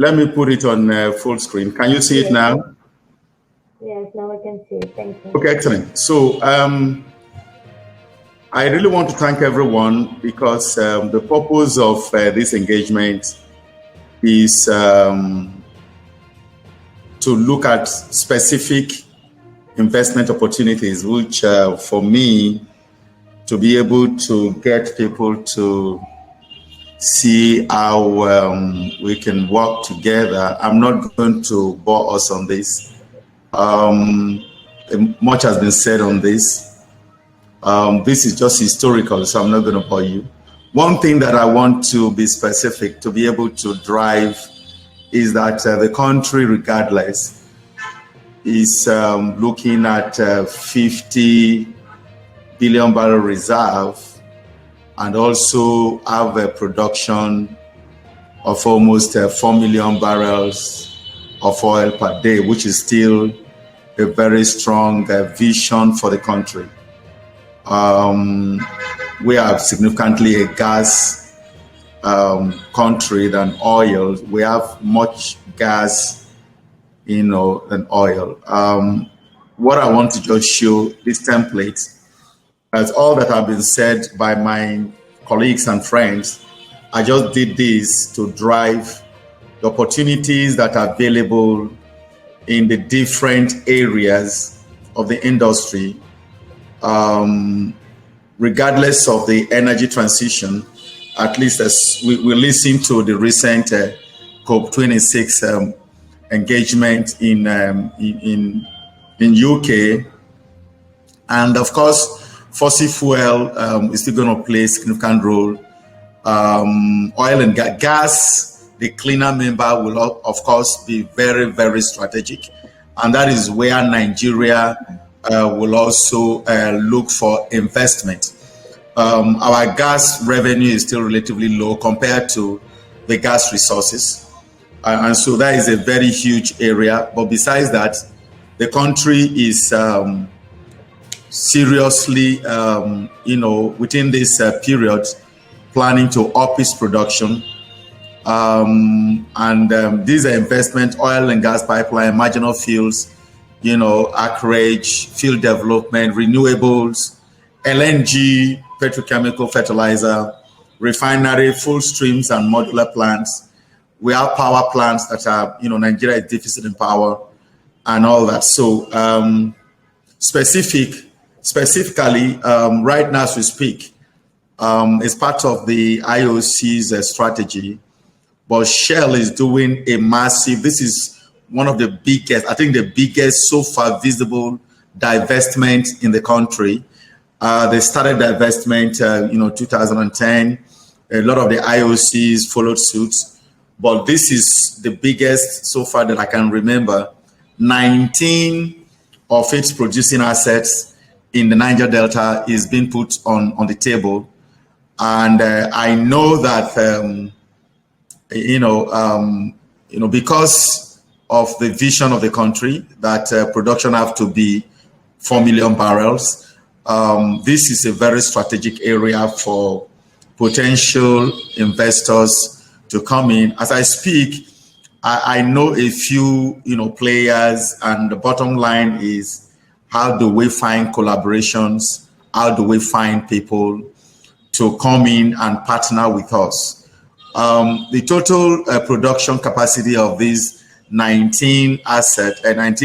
Let me put it on full screen. Can you see it now? Yes, now I can see it. Thank you. Okay, excellent. So I really want to thank everyone because the purpose of this engagement is to look at specific investment opportunities, which for me, to be able to get people to see how we can work together. I'm not going to bore us on this. Much has been said on this. This is just historical, so I'm not going to bore you. One thing that I want to be specific, to be able to drive, is that the country, regardless, is looking at 50 billion barrel reserve, and also have a production of almost 4 million barrels of oil per day, which is still a very strong vision for the country. We are significantly a gas country than oil. We have much gas, than oil. What I want to just show this template, as all that have been said by my colleagues and friends, I just did this to drive the opportunities that are available in the different areas of the industry, regardless of the energy transition. At least as we listen to the recent COP26 engagement in UK, and of course, fossil fuel is still going to play a significant role. Oil and gas, the cleaner member, will of course be very, very strategic. And that is where Nigeria will also look for investment. Our gas revenue is still relatively low compared to the gas resources. And so that is a very huge area. But besides that, the country is seriously, within this period, planning to up its production. These are investment, oil and gas pipeline, marginal fuels, acreage, field development, renewables, LNG, petrochemical fertilizer, refinery, full streams and modular plants. We have power plants that are, Nigeria is deficit in power and all that. So specifically, right now as we speak, it's part of the IOC's strategy, but Shell is doing a massive, this is one of the biggest, I think the biggest so far visible divestment in the country. They started divestment, 2010. A lot of the IOCs followed suit, but this is the biggest so far that I can remember. 19 of its producing assets in the Niger Delta is being put on the table. And I know that, because of the vision of the country, that production have to be 4 million barrels. This is a very strategic area for potential investors to come in. As I speak, I know a few, players, and the bottom line is, how do we find collaborations? How do we find people to come in and partner with us? The total production capacity of these 19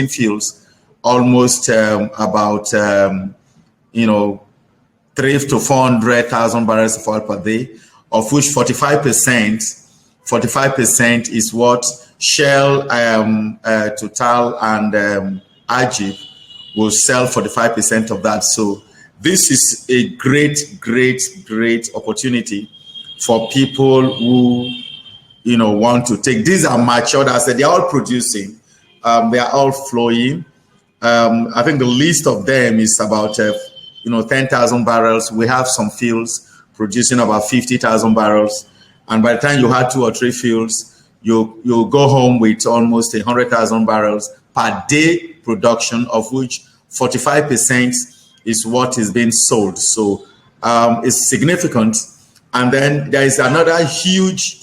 fields, almost about 300 to 400,000 barrels of oil per day, of which 45% is what Shell, Total, and Ajib will sell 45% of that. So this is a great, great, great opportunity for people who, want to take. These are matured assets. They're all producing. They are all flowing. I think the list of them is about, 10,000 barrels. We have some fields producing about 50,000 barrels. And by the time you had 2 or 3 fields, you'll go home with almost 100,000 barrels per day production, of which 45% is what is being sold. So it's significant. And then there is another huge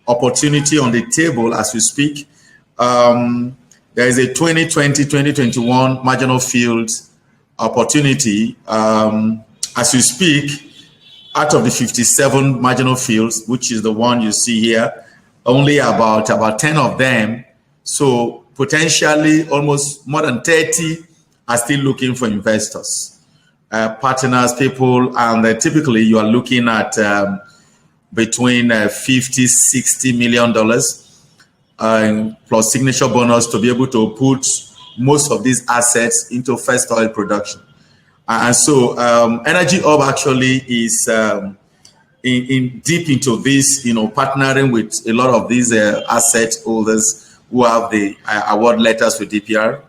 opportunity on the table as we speak. There is a 2020-2021 marginal field opportunity. As we speak, out of the 57 marginal fields, which is the one you see here, only about 10 of them, so potentially almost more than 30 are still looking for investors, partners, people, and typically you are looking at between 50, 60 million dollars plus signature bonus to be able to put most of these assets into first oil production. And so EnergyHub actually is in deep into this, partnering with a lot of these asset holders who have the award letters with DPR.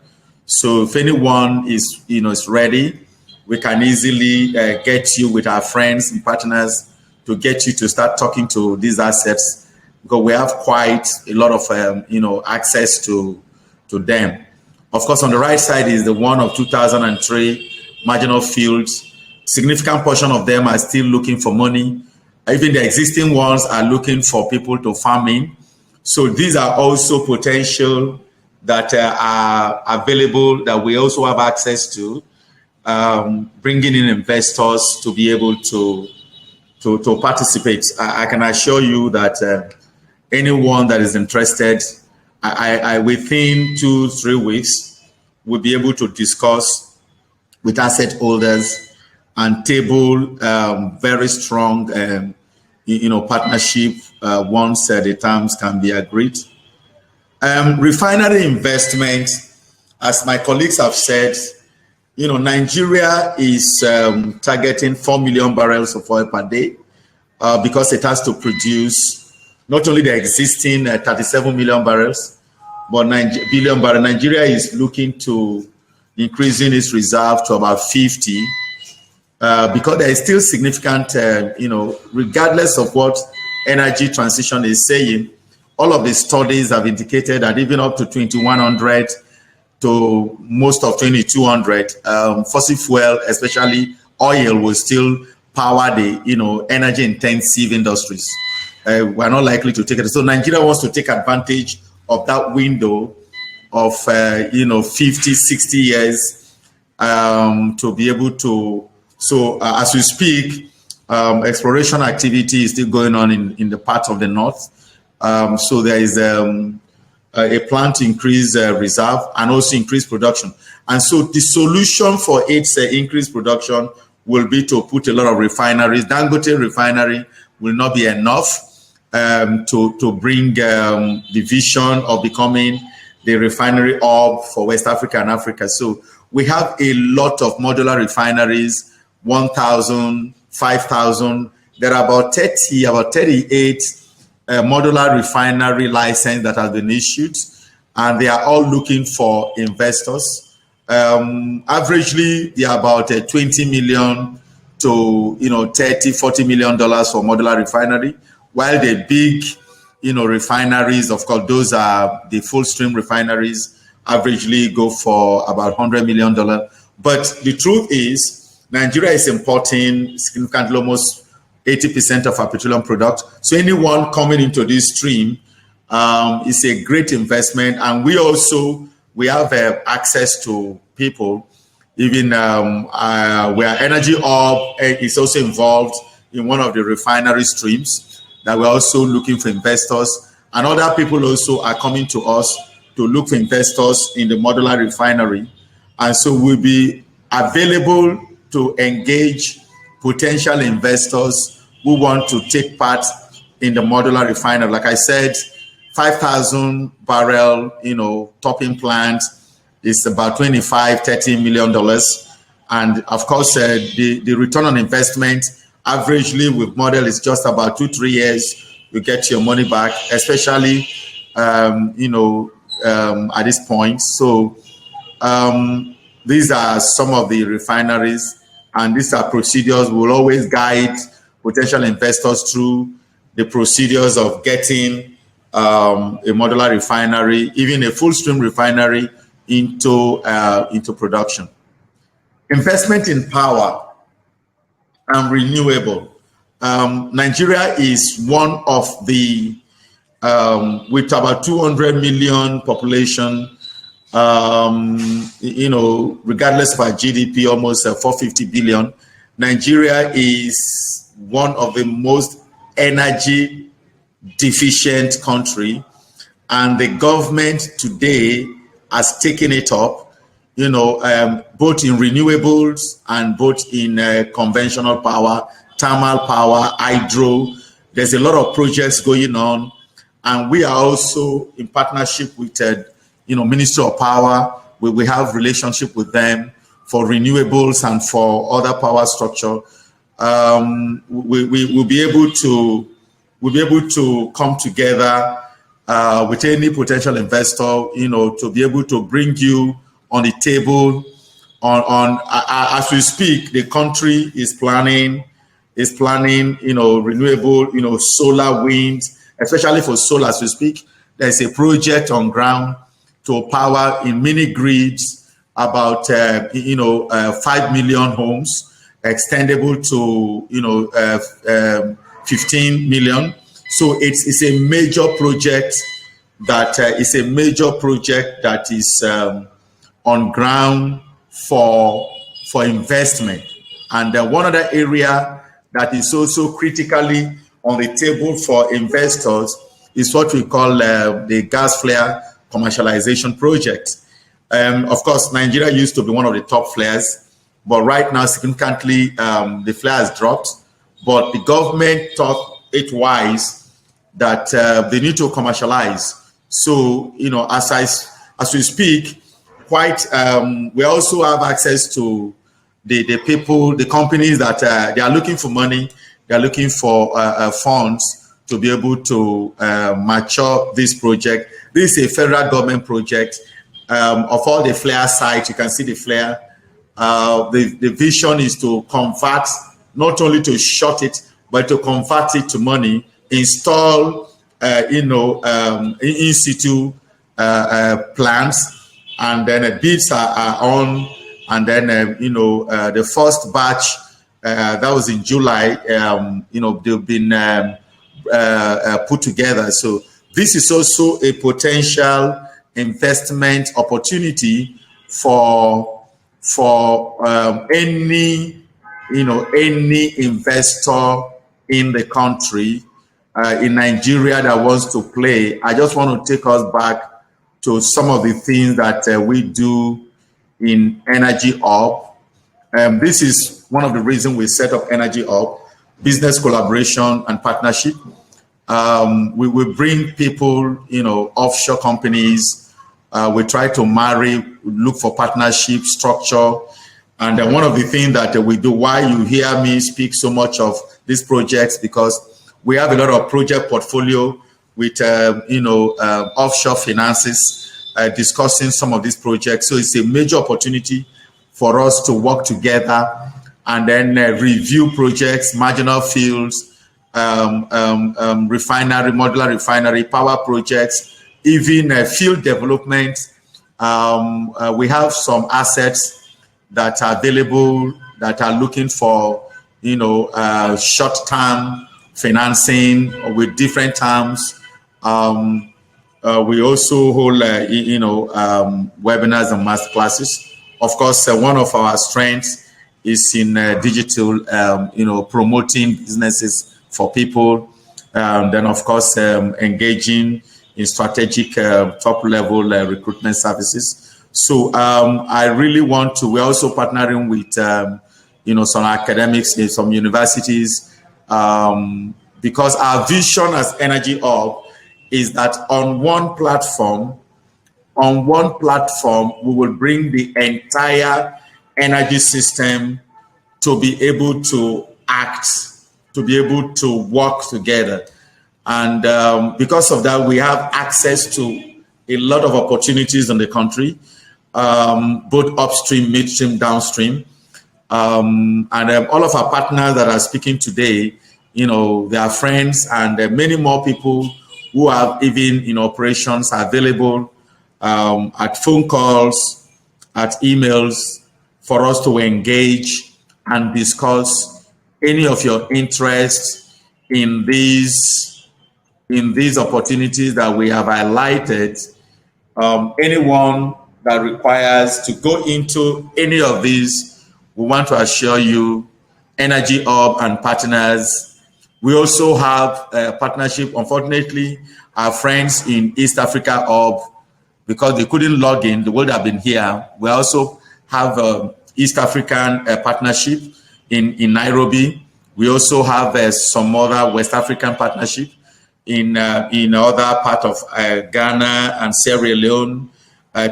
So if anyone is ready, we can easily get you with our friends and partners to get you to start talking to these assets, because we have quite a lot of access to them. Of course, on the right side is the one of 2003 marginal fields. Significant portion of them are still looking for money. Even the existing ones are looking for people to farm in. So these are also potential that are available that we also have access to, bringing in investors to be able to participate. I can assure you that anyone that is interested, I within 2-3 weeks, will be able to discuss with asset holders and table very strong, partnership once the terms can be agreed. Refinery investment, as my colleagues have said, Nigeria is targeting 4 million barrels of oil per day because it has to produce not only the existing 37 million barrels, but billion barrels. Nigeria is looking to increasing its reserve to about 50 because there is still significant, regardless of what energy transition is saying, all of the studies have indicated that even up to 2100 to most of 2200, fossil fuel, especially oil, will still power the energy intensive industries. We're not likely to take it. So Nigeria wants to take advantage of that window of 50, 60 years to be able to. So as we speak, exploration activity is still going on in the part of the north. So there is a plan to increase reserve and also increase production. And so the solution for its increased production will be to put a lot of refineries. Dangote refinery will not be enough to bring the vision of becoming the refinery hub for West Africa and Africa. So we have a lot of modular refineries, 1,000, 5,000. There are about 38 modular refinery license that has been issued, and they are all looking for investors. Averagely, they are about 20 million to 30-40 million dollars for modular refinery, while the big refineries, of course, those are the full stream refineries, averagely go for about $100 million. But the truth is, Nigeria is importing significantly, almost 80% of our petroleum product. So anyone coming into this stream is a great investment. And we have access to people, even where EnergyHub is also involved in one of the refinery streams, that we're also looking for investors. And other people also are coming to us to look for investors in the modular refinery. And so we'll be available to engage potential investors who want to take part in the modular refinery. Like I said, 5,000 barrel, topping plant is about $25-30 million. And of course, the return on investment averagely with model is just about 2-3 years. You get your money back, especially, at this point. So these are some of the refineries, and these are procedures. We'll always guide potential investors through the procedures of getting a modular refinery, even a full stream refinery, into production. Investment in power and renewable. Nigeria is one of the with about 200 million population, regardless of our GDP, almost 450 billion, Nigeria is one of the most energy deficient country, and the government today has taken it up, both in renewables and both in conventional power, thermal power, hydro. There's a lot of projects going on, and we are also in partnership with, Ministry of Power. We have relationship with them for renewables and for other power structure. We'll be able to come together with any potential investor, to be able to bring you on the table. As we speak, the country is planning, renewable, solar, wind, especially for solar. As we speak, there's a project on ground to power in mini grids about 5 million homes, extendable to 15 million. So it's a major project that is on ground for investment. And one other area that is also critically on the table for investors is what we call the gas flare commercialization project. Of course, Nigeria used to be one of the top flares, but right now, significantly, the flare has dropped. But the government thought it wise that they need to commercialize. So, as we speak, we also have access to the people, the companies that they are looking for money, they are looking for funds to be able to mature this project. This is a federal government project. Of all the flare sites, you can see the flare. The vision is to convert, not only to shut it, but to convert it to money, install, in situ plants, and then bids are on, and then, the first batch, that was in July, they've been put together. So this is also a potential investment opportunity for any investor in the country, in Nigeria, that wants to play. I just want to take us back to some of the things that we do in EnergyHub. This is one of the reasons we set up EnergyHub: business collaboration and partnership. We will bring people, offshore companies. We try to look for partnership structure. And one of the things that we do, why you hear me speak so much of these projects, because we have a lot of project portfolio with, offshore finances, discussing some of these projects. So it's a major opportunity for us to work together and then review projects, marginal fields, refinery, modular refinery, power projects, even field development. We have some assets that are available that are looking for, short-term financing with different terms. We also hold, webinars and master classes. Of course, one of our strengths is in digital, promoting businesses for people. Then, of course, engaging in strategic top-level recruitment services. So I really want to, we're also partnering with, some academics, some universities, because our vision as EnergyHub is that on one platform, we will bring the entire energy system to be able to act, to be able to work together. And because of that, we have access to a lot of opportunities in the country, both upstream, midstream, downstream. And all of our partners that are speaking today, they are friends, and many more people who have even in operations are available at phone calls, at emails, for us to engage and discuss any of your interests in these, in these opportunities that we have highlighted, anyone that requires to go into any of these, we want to assure you, EnergyHub and partners. We also have a partnership. Unfortunately, our friends in East Africa Hub, because they couldn't log in, they would have been here. We also have East African partnership in Nairobi. We also have some other West African partnership in other part of Ghana and Sierra Leone,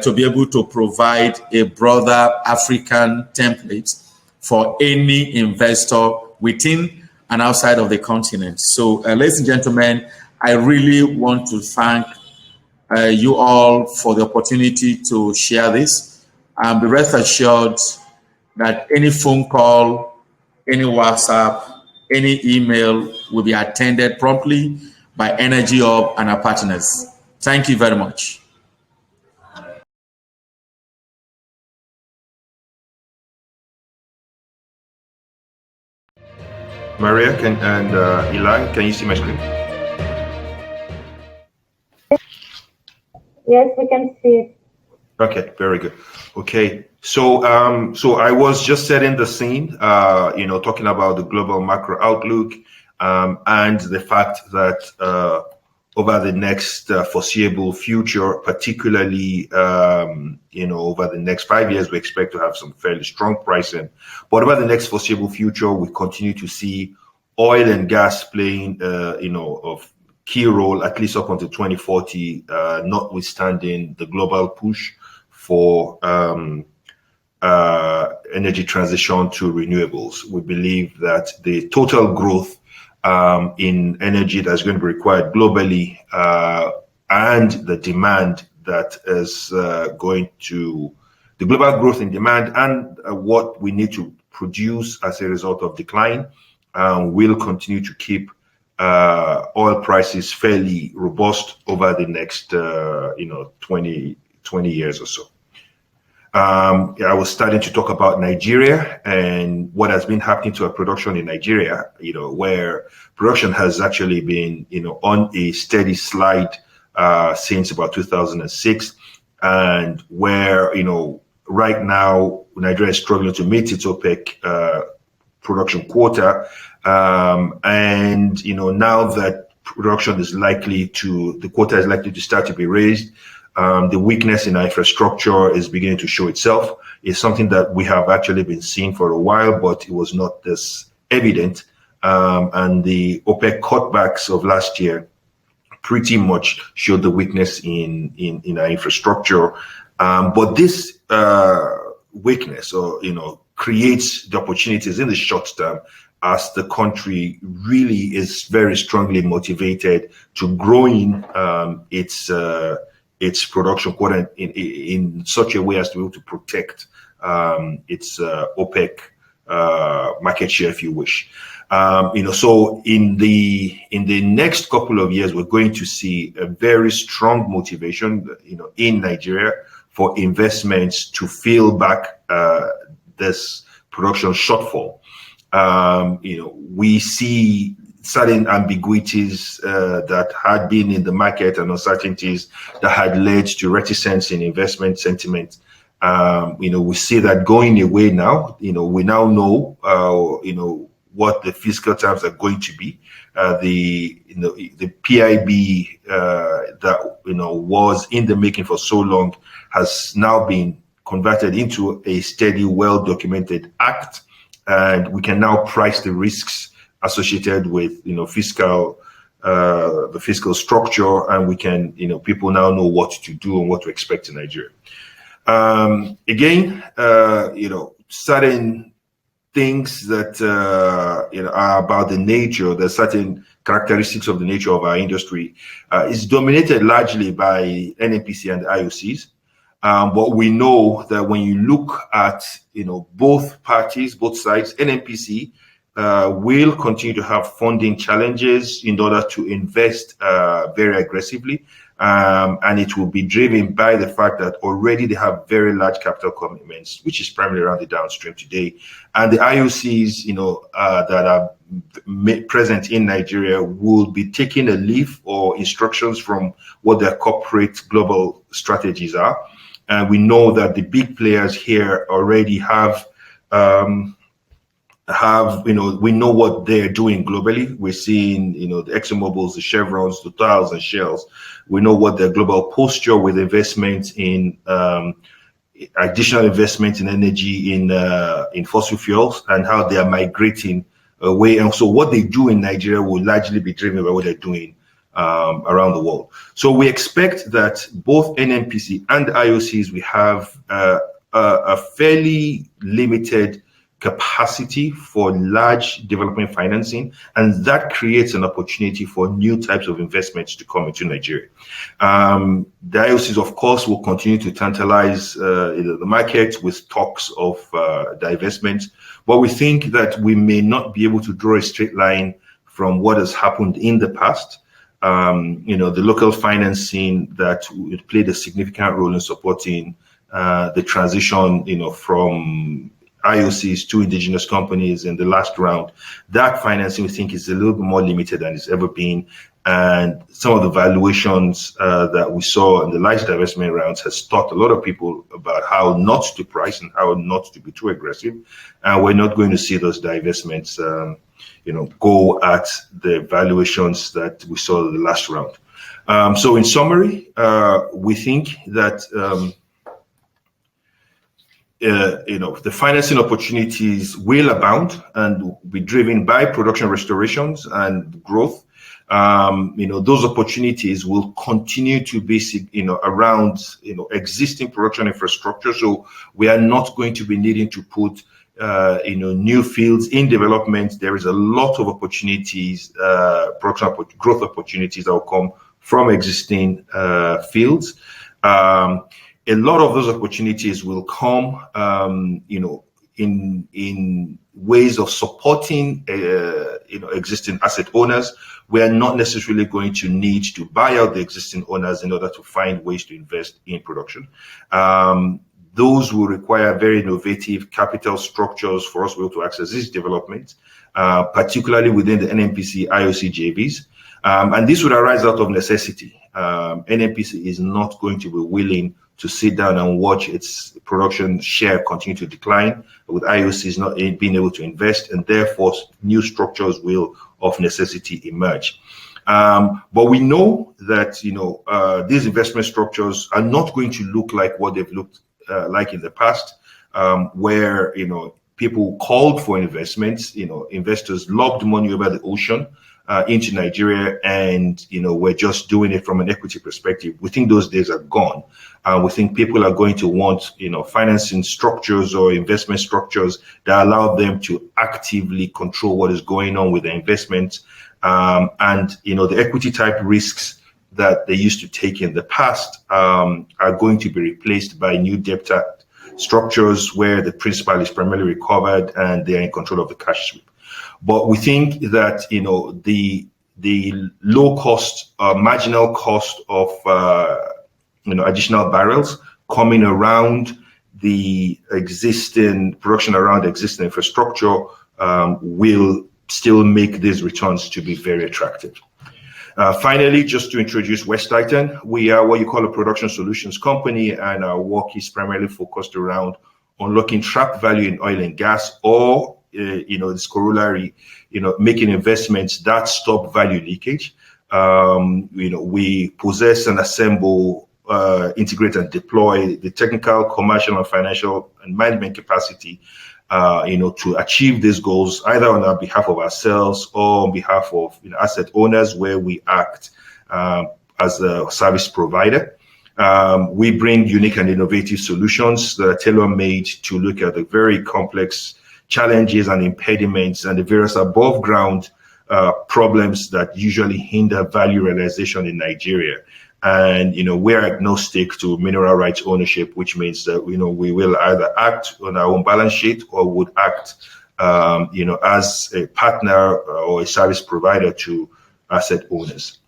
to be able to provide a broader African template for any investor within and outside of the continent. So, ladies and gentlemen, I really want to thank you all for the opportunity to share this. And be rest assured that any phone call, any WhatsApp, any email will be attended promptly by EnergyHub and our partners. Thank you very much. Maria and Eli, can you see my screen? Yes, we can see it. Okay, very good. Okay, so I was just setting the scene, talking about the global macro outlook, and the fact that over the next foreseeable future, particularly over the next 5 years, we expect to have some fairly strong pricing. But over the next foreseeable future, we continue to see oil and gas playing of key role, at least up until 2040, notwithstanding the global push for energy transition to renewables. We believe that the total growth in energy that's going to be required globally, and the demand that is the global growth in demand and what we need to produce as a result of decline, will continue to keep oil prices fairly robust over the next 20 years or so. I was starting to talk about Nigeria and what has been happening to our production in Nigeria, where production has actually been, on a steady slide since about 2006, and where, right now Nigeria is struggling to meet its OPEC production quota, and now that the quota is likely to start to be raised. The weakness in our infrastructure is beginning to show itself. It's something that we have actually been seeing for a while, but it was not this evident. And the OPEC cutbacks of last year pretty much showed the weakness in our infrastructure. But this weakness, creates the opportunities in the short term, as the country really is very strongly motivated to growing its production quota in such a way as to be able to protect its OPEC market share, if you wish. So in the next couple of years, we're going to see a very strong motivation, in Nigeria for investments to fill back this production shortfall. We see certain ambiguities that had been in the market and uncertainties that had led to reticence in investment sentiment. We see that going away now. We now know, what the fiscal terms are going to be. The PIB that was in the making for so long has now been converted into a steady, well-documented act, and we can now price the risks associated with the fiscal structure, and we can people now know what to do and what to expect in Nigeria. Again, certain things that are about the nature, there's certain characteristics of the nature of our industry is dominated largely by NNPC and IOCs. But we know that when you look at both parties, both sides, NNPC will continue to have funding challenges in order to invest very aggressively. And it will be driven by the fact that already they have very large capital commitments, which is primarily around the downstream today. And the IOCs, that are present in Nigeria will be taking a leaf or instructions from what their corporate global strategies are. And we know that the big players here already we know what they're doing globally. We're seeing, the ExxonMobils, the Chevrons, the Totals, and Shells. We know what their global posture with investment in additional investment in energy, in fossil fuels, and how they are migrating away. And so what they do in Nigeria will largely be driven by what they're doing around the world. So we expect that both NNPC and IOCs, we have a fairly limited capacity for large development financing, and that creates an opportunity for new types of investments to come into Nigeria. The IOCs, of course, will continue to tantalize the market with talks of divestment, but we think that we may not be able to draw a straight line from what has happened in the past. The local financing that played a significant role in supporting the transition, from IOCs to indigenous companies in the last round, that financing we think is a little bit more limited than it's ever been. And some of the valuations that we saw in the large divestment rounds has taught a lot of people about how not to price and how not to be too aggressive. And we're not going to see those divestments, go at the valuations that we saw in the last round. So in summary, we think that the financing opportunities will abound and will be driven by production restorations and growth. Those opportunities will continue to be, around, existing production infrastructure. So we are not going to be needing to put, new fields in development. There is a lot of opportunities, production growth opportunities that will come from existing fields. A lot of those opportunities will come, in ways of supporting, existing asset owners. We are not necessarily going to need to buy out the existing owners in order to find ways to invest in production. Those will require very innovative capital structures for us to be able to access this development, particularly within the NNPC IOC JVs. And this would arise out of necessity. NNPC is not going to be willing to sit down and watch its production share continue to decline, with IOCs not being able to invest, and therefore new structures will of necessity emerge. But we know that these investment structures are not going to look like what they've looked like in the past, where people called for investments. Investors lobbed money over the ocean into Nigeria, and we're just doing it from an equity perspective. We think those days are gone. We think people are going to want financing structures or investment structures that allow them to actively control what is going on with the investments, and the equity type risks that they used to take in the past are going to be replaced by new debt structures where the principal is primarily recovered and they're in control of the cash sweep. But we think that the low cost, marginal cost of additional barrels coming around the existing production, around existing infrastructure, will still make these returns to be very attractive. Finally, just to introduce West Titan, we are what you call a production solutions company, and our work is primarily focused around unlocking trapped value in oil and gas, or this corollary, making investments that stop value leakage. We possess and assemble, integrate and deploy the technical, commercial, and financial and management capacity, to achieve these goals, either on behalf of ourselves or on behalf of asset owners, where we act as a service provider. We bring unique and innovative solutions that are tailor-made to look at the very complex challenges and impediments and the various above ground problems that usually hinder value realization in Nigeria. And we're agnostic to mineral rights ownership, which means that we will either act on our own balance sheet or would act as a partner or a service provider to asset owners.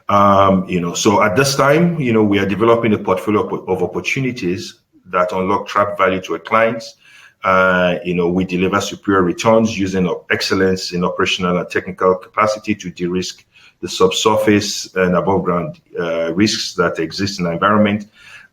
So at this time, we are developing a portfolio of opportunities that unlock trap value to our clients. We deliver superior returns using excellence in operational and technical capacity to de-risk the subsurface and above ground risks that exist in the environment.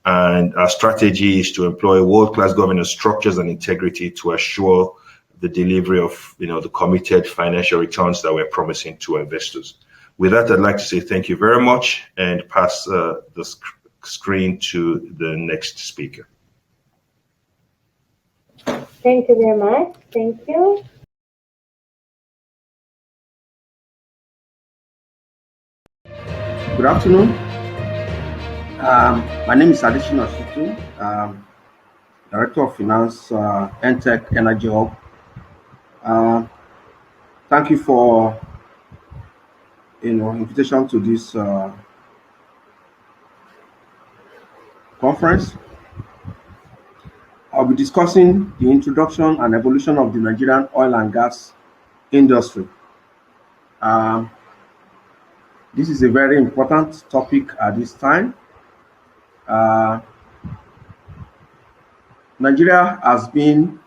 And our strategy is to employ world-class governance structures and integrity to assure the delivery of, the committed financial returns that we're promising to investors. With that, I'd like to say thank you very much and pass the screen to the next speaker. Thank you very much. Thank you. Good afternoon. My name is Additional Shitu, Director of Finance, ENTEC EnergyHub. Thank you for invitation to this conference. I'll be discussing the introduction and evolution of the Nigerian oil and gas industry. This is a very important topic at this time. Nigeria has been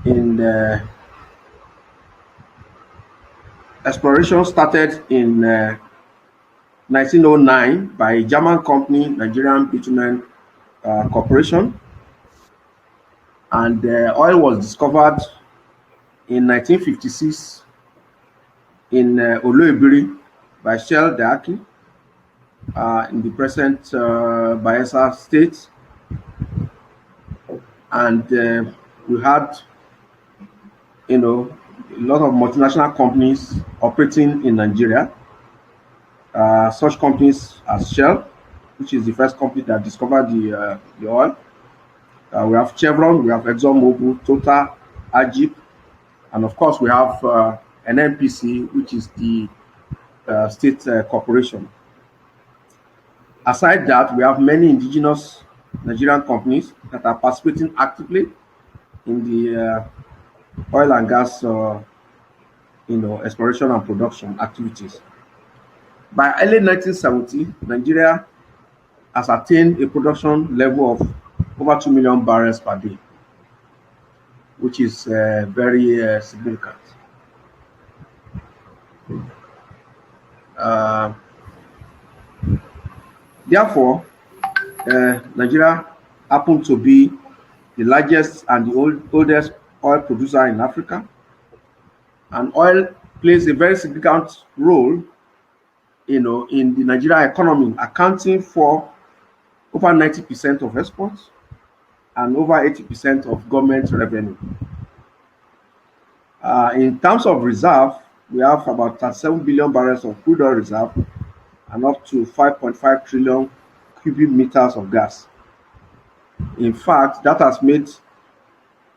in the exploration started in 1909 by a German company, Nigerian Bitumen Corporation, and oil was discovered in 1956 in Oloibiri by Shell Daki in the present Bayelsa state, and we had a lot of multinational companies operating in Nigeria. Such companies as Shell, which is the first company that discovered the oil. We have Chevron, we have ExxonMobil, Total, Ajip, and of course we have NNPC, which is the state corporation. Aside that, we have many indigenous Nigerian companies that are participating actively in the oil and gas, exploration and production activities. By early 1970, Nigeria has attained a production level of over 2 million barrels per day, which is very significant. Therefore, Nigeria happened to be the largest and the oldest oil producer in Africa, and oil plays a very significant role, in the Nigerian economy, accounting for over 90% of exports and over 80% of government revenue. In terms of reserve, we have about 37 billion barrels of crude oil reserve and up to 5.5 trillion cubic meters of gas. In fact, that has made,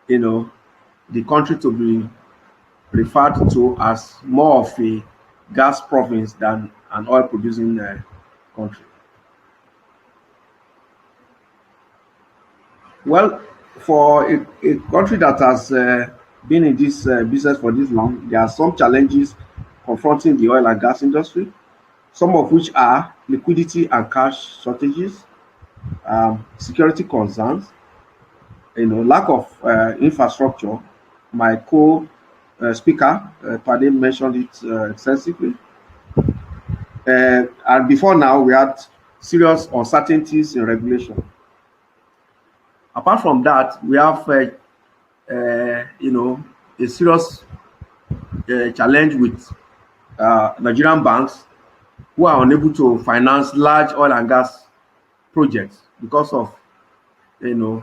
the country to be referred to as more of a gas province than an oil producing country. Well, for a country that has been in this business for this long, there are some challenges confronting the oil and gas industry, some of which are liquidity and cash shortages, security concerns, lack of infrastructure. My co-speaker, Pade, mentioned it extensively. And before now, we had serious uncertainties in regulation. Apart from that, we have, a serious challenge with Nigerian banks who are unable to finance large oil and gas projects because of, the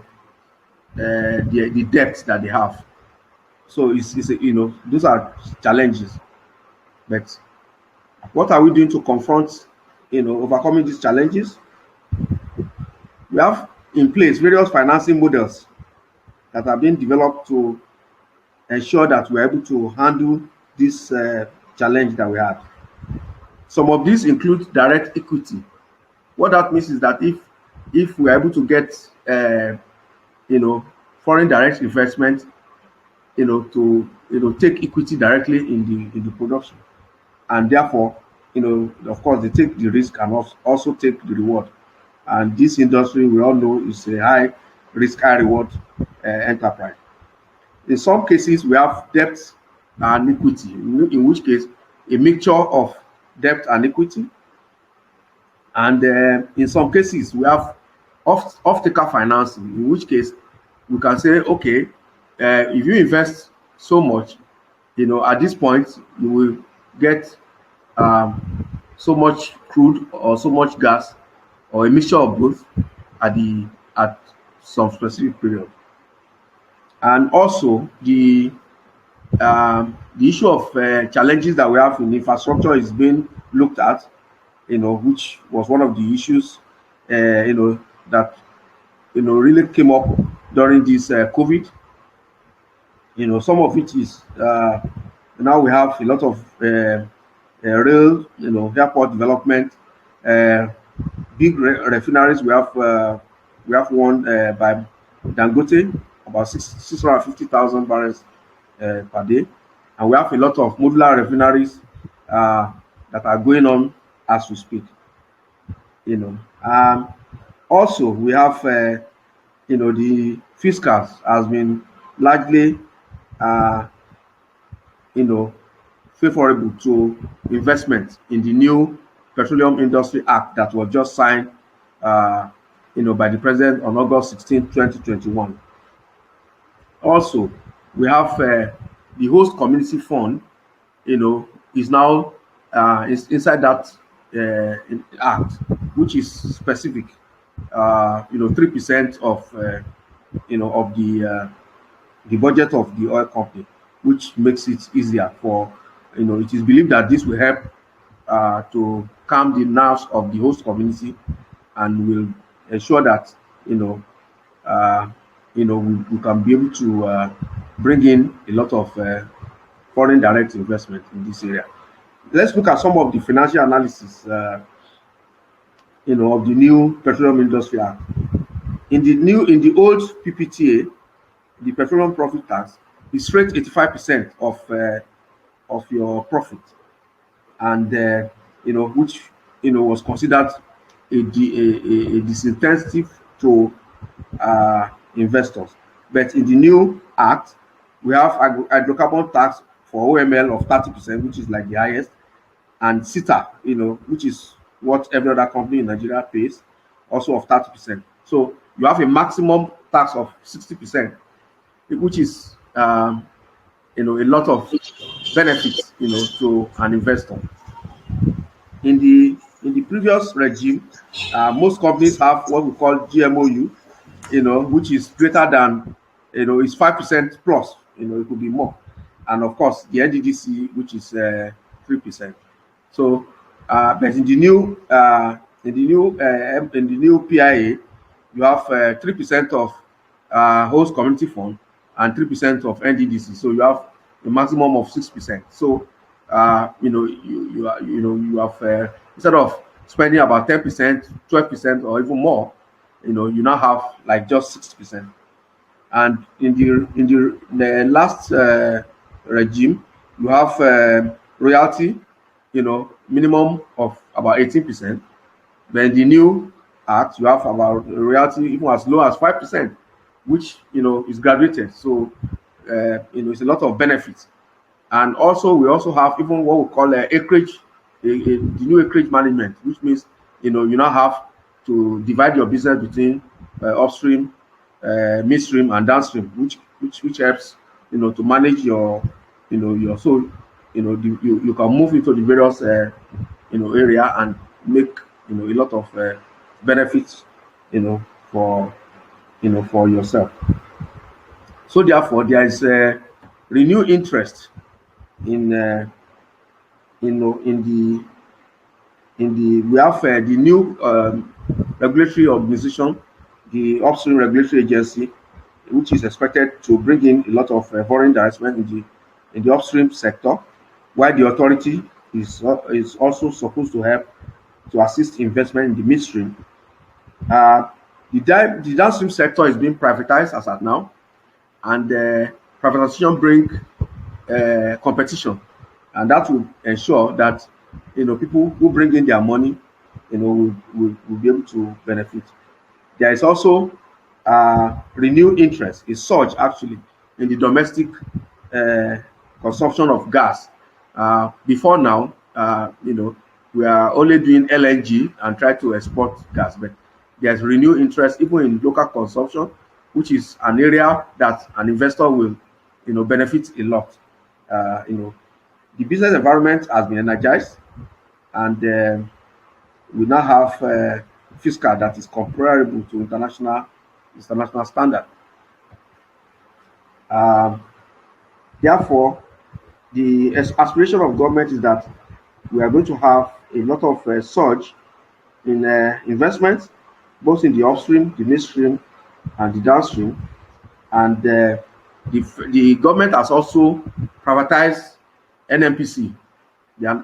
debts that they have. So it's those are challenges. But what are we doing to confront, overcoming these challenges? We have in place various financing models that are being developed to ensure that we're able to handle this challenge that we have. Some of these include direct equity. What that means is that if we're able to get foreign direct investment, to take equity directly in the production. and therefore, of course, they take the risk and also take the reward. And this industry, we all know, is a high risk, high reward enterprise. In some cases, we have debt and equity, in which case a mixture of debt and equity. And in some cases, we have off-taker financing, in which case we can say, okay, if you invest so much, at this point, you will get so much crude or so much gas or a mixture of both at some specific period. And also the issue of challenges that we have in infrastructure is being looked at, which was one of the issues, that really came up during this COVID. Some of it is now we have a lot of rail, airport development, big refineries. We have one by Dangote, about 650,000 barrels per day, and we have a lot of modular refineries that are going on as we speak. Also we have the fiscals has been largely favorable to investment in the new Petroleum Industry Act that was just signed by the president on August 16, 2021. Also, we have the host community fund, is now inside that act, which is specific, 3% of the budget of the oil company, which makes it easier for, it is believed that this will help to calm the nerves of the host community and will ensure that, we can be able to bring in a lot of foreign direct investment in this area. Let's look at some of the financial analysis, of the new Petroleum Industry Act. In the old PPTA, the petroleum profit tax is straight 85% of your profit, and which was considered a disincentive to investors. But in the new act, we have hydrocarbon tax for OML of 30%, which is like the highest, and SITA, which is what every other company in Nigeria pays, also of 30%. So you have a maximum tax of 60%, which is a lot of benefits to an investor. In the previous regime, most companies have what we call GMOU, which is greater than, is 5% plus, it could be more, and of course the NDDC, which is 3%. So, but in the new PIA, you have 3% of host community fund and 3% of NDDC. So you have a maximum of 6%. So you have instead of spending about 10%, 12%, or even more, you now have like just 6%. And in the last regime, you have royalty, minimum of about 18%. But in the new act, you have about royalty even as low as 5%, which is graduated. So it's a lot of benefits. And also we also have even what we call acreage, the new acreage management, which means you now have to divide your business between upstream, midstream, and downstream, which helps to manage your so you can move into the various area and make a lot of benefits for for yourself. So therefore there is a renewed interest in we have the new regulatory organization, the Upstream Regulatory Agency, which is expected to bring in a lot of foreign investment in the upstream sector, while the authority is also supposed to help to assist investment in the midstream. The downstream sector is being privatized as at now, and privatization bring competition, and that will ensure that people who bring in their money, will be able to benefit. There is also renewed interest, a surge actually in the domestic uh, consumption of gas. Before now, we are only doing LNG and try to export gas, but there's renewed interest even in local consumption, which is an area that an investor will, benefit a lot. The business environment has been energized, and we now have fiscal that is comparable to international standard. Um, Therefore, the aspiration of government is that we are going to have a lot of surge in investments, both in the upstream, the midstream, and the downstream. And the government has also privatized NMPC.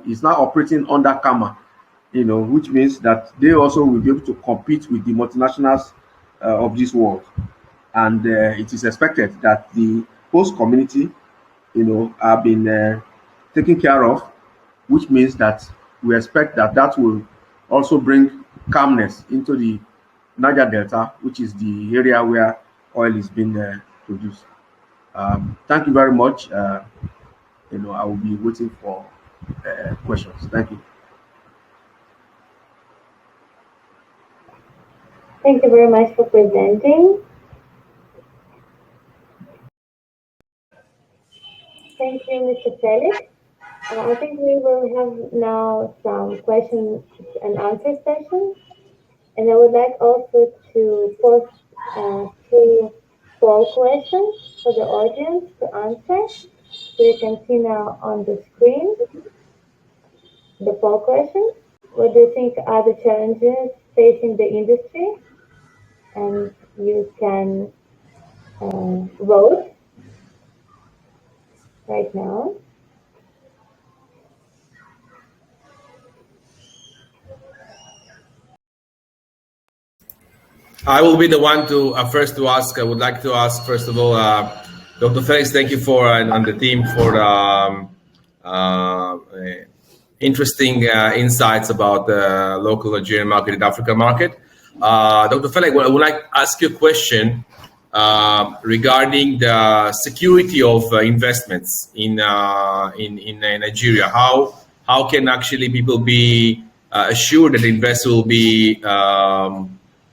It's now operating under Kama, which means that they also will be able to compete with the multinationals of this world. And it is expected that the host community, have been taken care of, which means that we expect that that will also bring calmness into the Niger Delta, which is the area where oil is being produced. Thank you very much. I will be waiting for questions. Thank you. Thank you very much for presenting. Thank you, Mr. Felix. I think we will have now some questions and answer session. And I would like also to post 2 poll questions for the audience to answer. So you can see now on the screen the poll questions. What do you think are the challenges facing the industry? And you can vote right now. I will be the one to first to ask. I would like to ask first of all, Dr. Felix. Thank you for and the team for interesting insights about the local Nigerian market and African market. Dr. Felix, I would like to ask you a question regarding the security of investments in Nigeria. How can actually people be assured that the investor will be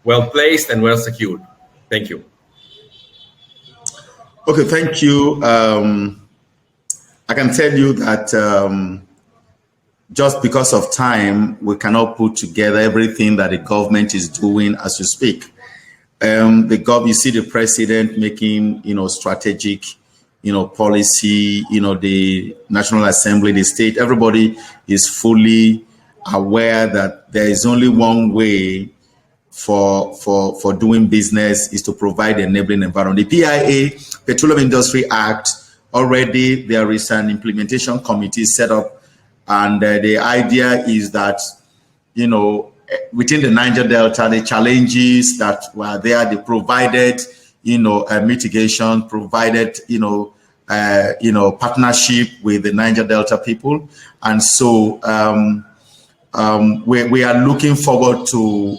well placed and well secured? Thank you. Okay, thank you. I can tell you that just because of time, we cannot put together everything that the government is doing as we speak. You see the president making, strategic, policy, the National Assembly, the state, everybody is fully aware that there is only one way for doing business is to provide enabling environment. The PIA, Petroleum Industry Act, already there is an implementation committee set up, and the idea is that, within the Niger Delta, the challenges that were there, they provided, mitigation, provided, partnership with the Niger Delta people. And so we are looking forward to,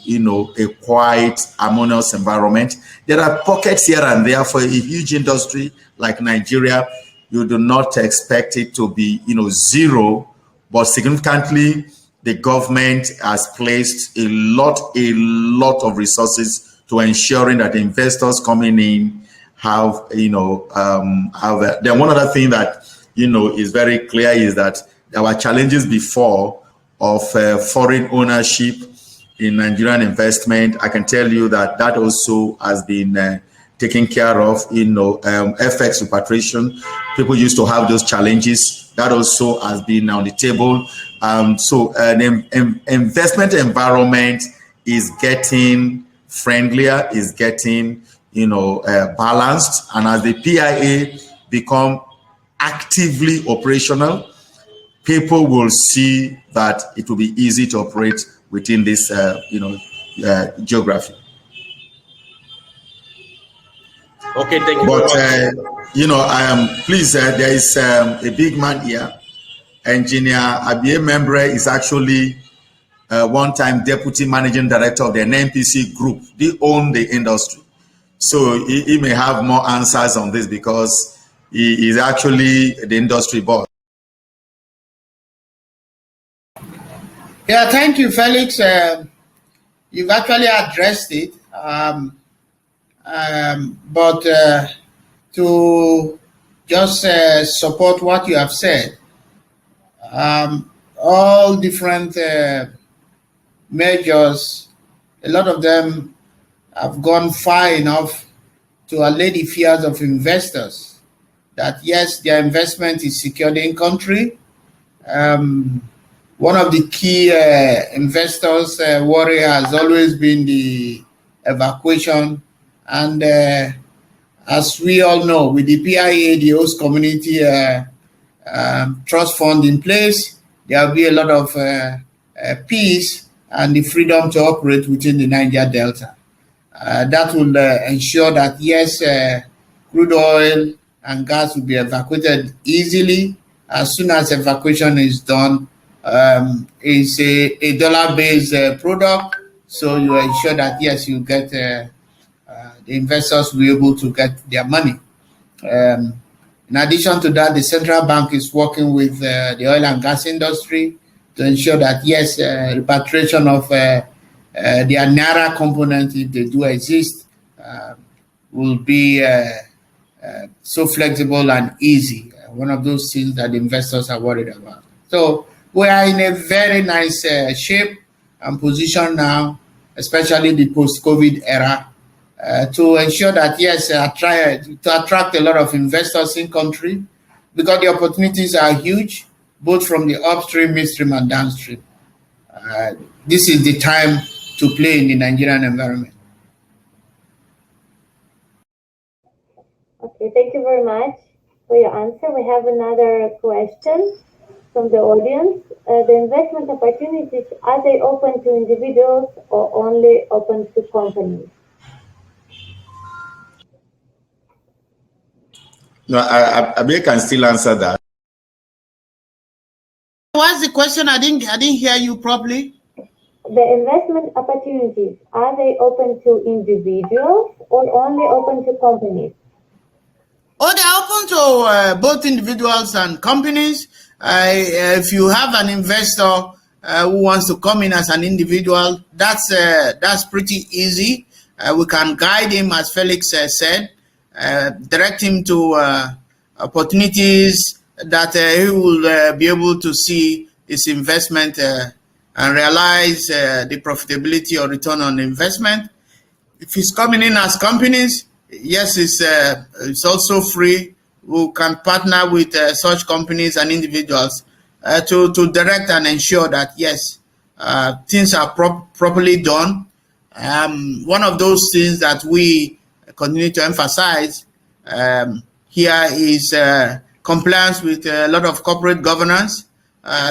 a quiet, harmonious environment. There are pockets here and there for a huge industry like Nigeria. You do not expect it to be, zero, but significantly, the government has placed a lot of resources to ensuring that the investors coming in have, then one other thing that, is very clear is that there were challenges before of foreign ownership in Nigerian investment. I can tell you that also has been taken care of. FX repatriation, people used to have those challenges. That also has been on the table. So the investment environment is getting friendlier, is getting, balanced. And as the PIA become actively operational, people will see that it will be easy to operate within this, geography. Okay, thank you. But I am pleased. There is a big man here, Engineer Abie Membre is actually one-time deputy managing director of the NNPC group. They own the industry. So he may have more answers on this because he is actually the industry boss. Yeah, thank you, Felix. You've actually addressed it. But to just support what you have said, all different measures, a lot of them have gone far enough to allay the fears of investors that yes, their investment is secured in country. One of the key investors' worry has always been the evacuation. And as we all know, with the PIA, the host community trust fund in place, there will be a lot of peace and the freedom to operate within the Niger Delta. That will ensure that, yes, crude oil and gas will be evacuated easily. As soon as evacuation is done, it's a dollar-based product, so you ensure that, yes, you get the investors will be able to get their money. In addition to that, the central bank is working with the oil and gas industry to ensure that, yes, repatriation of their Naira component, if they do exist, will be so flexible and easy. One of those things that investors are worried about. So we are in a very nice shape and position now, especially the post-COVID era, to ensure that, yes, to attract a lot of investors in country, because the opportunities are huge, both from the upstream, midstream, and downstream. This is the time to play in the Nigerian environment. Okay, thank you very much for your answer. We have another question from the audience. The investment opportunities, are they open to individuals or only open to companies? No, I can still answer that. What's the question? I didn't hear you properly. The investment opportunities, are they open to individuals or only open to companies? Oh, they're open to both individuals and companies. If you have an investor who wants to come in as an individual, that's pretty easy. We can guide him, as Felix said, direct him to opportunities that he will be able to see his investment and realize the profitability or return on investment. If he's coming in as companies, yes, it's also free. We can partner with such companies and individuals to direct and ensure that, yes, things are properly done. One of those things that we continue to emphasize here is compliance with a lot of corporate governance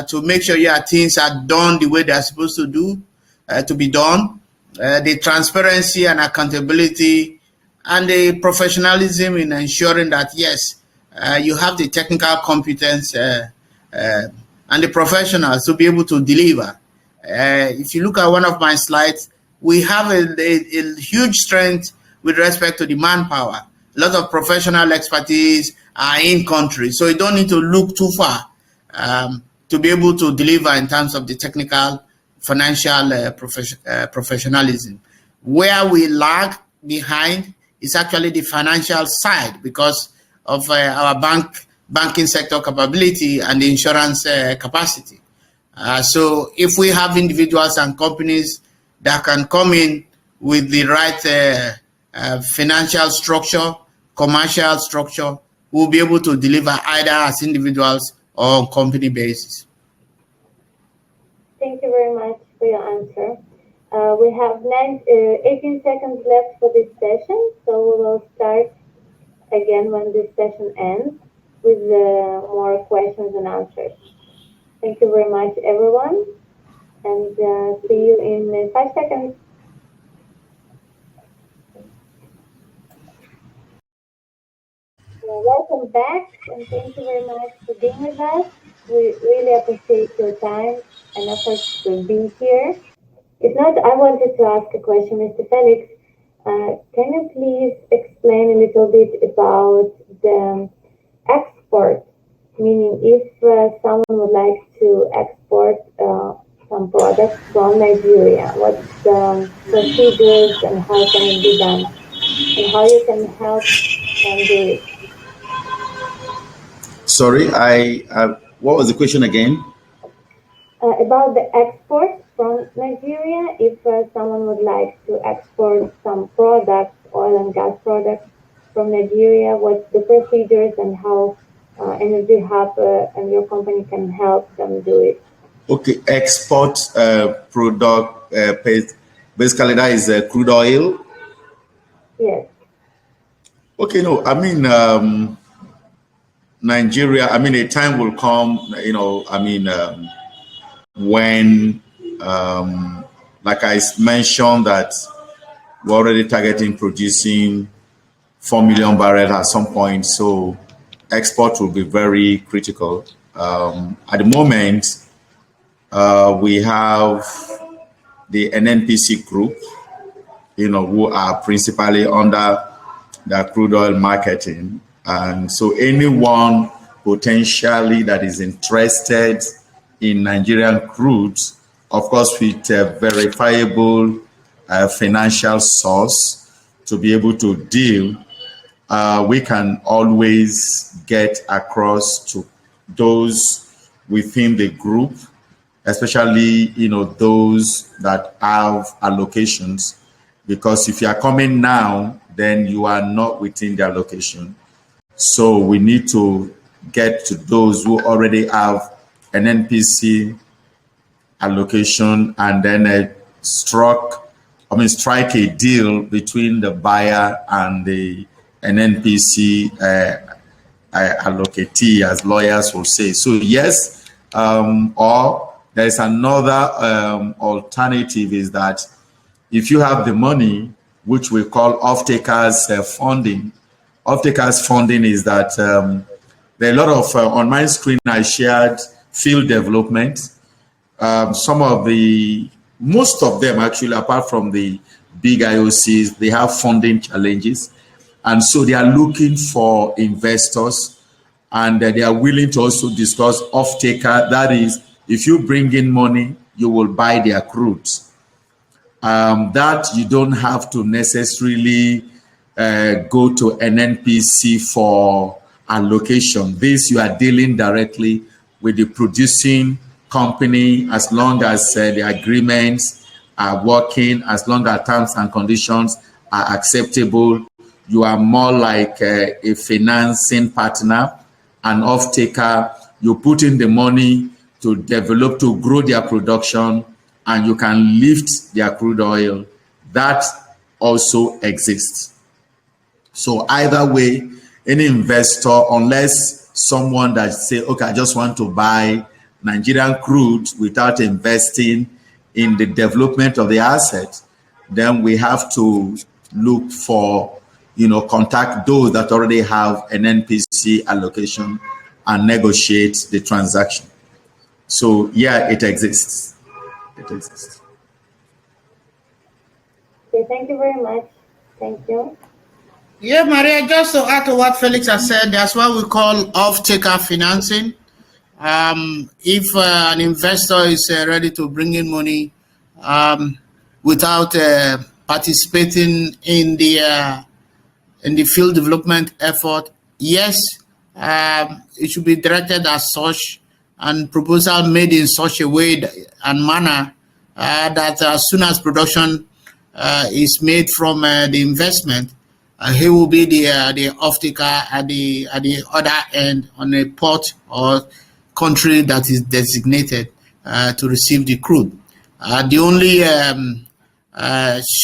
to make sure things are done the way they're supposed to be done. The transparency and accountability and the professionalism in ensuring that, yes, you have the technical competence and the professionals to be able to deliver. If you look at one of my slides, we have a huge strength with respect to the manpower. A lot of professional expertise are in country, so you don't need to look too far to be able to deliver in terms of the technical, financial professionalism. Where we lag behind is actually the financial side because of our banking sector capability and the insurance capacity. So if we have individuals and companies that can come in with the right financial structure, commercial structure, we'll be able to deliver either as individuals or on company basis. Thank you very much for your answer. We have 18 seconds left for this session, so we will start again when this session ends with more questions and answers. Thank you very much, everyone, and see you in 5 seconds. Welcome back, and thank you very much for being with us. We really appreciate your time and efforts to be here. If not, I wanted to ask a question, Mr. Felix. Can you please explain a little bit about the export? Meaning, if someone would like to export some products from Nigeria, what's the procedures and how can it be done, and how you can help them do it? Sorry, what was the question again? About the export from Nigeria, if someone would like to export some products, oil and gas products from Nigeria, what's the procedures and how EnergyHub and your company can help them do it? Okay, export product, basically that is crude oil. Yes. Okay, no, I mean, Nigeria, I mean, a time will come, when, like I mentioned, that we're already targeting producing 4 million barrels at some point. So export will be very critical. At the moment, we have the NNPC group, who are principally under the crude oil marketing. And so anyone potentially that is interested in Nigerian crudes, of course, with a verifiable financial source to be able to deal, we can always get across to those within the group, especially those that have allocations, because if you are coming now, then you are not within the allocation. So we need to get to those who already have an NPC allocation, and then strike a deal between the buyer and the NNPC allocatee, as lawyers will say. So yes, or there is another alternative, is that if you have the money, which we call off-takers funding. Off-takers funding is that there are a lot of, on my screen I shared field development. Most of them actually, apart from the big IOCs, they have funding challenges. And so they are looking for investors, and they are willing to also discuss off-taker. That is, if you bring in money, you will buy their crudes. That you don't have to necessarily go to an NPC for allocation. This, you are dealing directly with the producing company, as long as the agreements are working, as long as terms and conditions are acceptable. You are more like a financing partner, an off-taker. You put in the money to develop, to grow their production, and you can lift their crude oil. That also exists. So either way, any investor, unless someone that say, okay, I just want to buy Nigerian crude without investing in the development of the asset, then we have to look for, contact those that already have an NPC allocation and negotiate the transaction. So yeah, it exists. It exists. Okay, thank you very much. Thank you. Yeah, Maria, just to add to what Felix has said, that's what we call off-taker financing. If an investor is ready to bring in money without participating in the field development effort, yes, it should be directed as such, and proposal made in such a way and manner that as soon as production is made from the investment, he will be the off-taker at the other end on a port or country that is designated to receive the crude. The only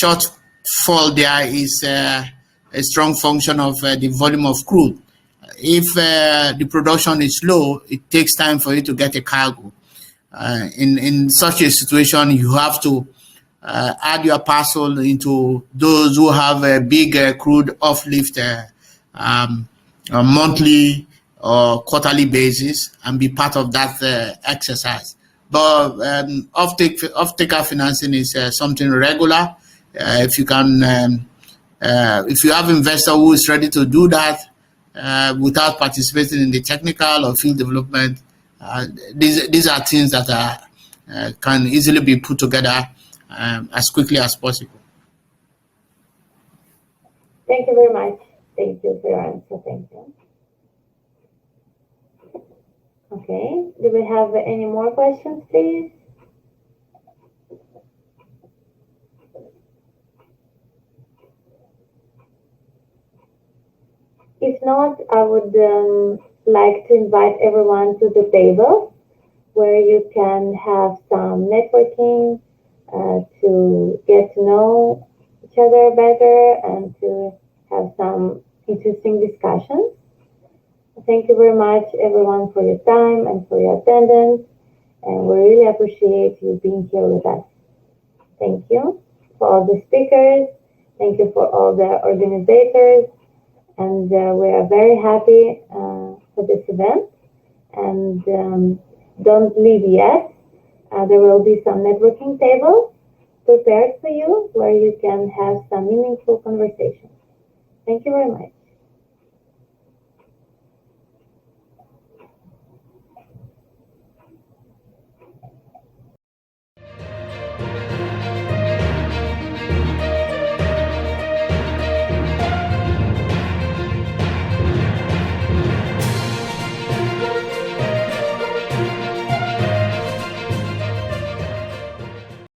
shortfall there is a strong function of the volume of crude. If the production is low, it takes time for you to get a cargo. In such a situation, you have to add your parcel into those who have a big crude uplift monthly or quarterly basis and be part of that exercise. But off-taker financing is something regular. If you can, if you have investor who is ready to do that without participating in the technical or field development, these are things that can easily be put together as quickly as possible. Thank you very much. Thank you for your answer. Thank you. Okay, do we have any more questions, please? If not, I would like to invite everyone to the table where you can have some networking to get to know each other better and to have some interesting discussions. Thank you very much, everyone, for your time and for your attendance. And we really appreciate you being here with us. Thank you for all the speakers. Thank you for all the organizers. And we are very happy for this event. And don't leave yet. There will be some networking tables prepared for you where you can have some meaningful conversations. Thank you very much.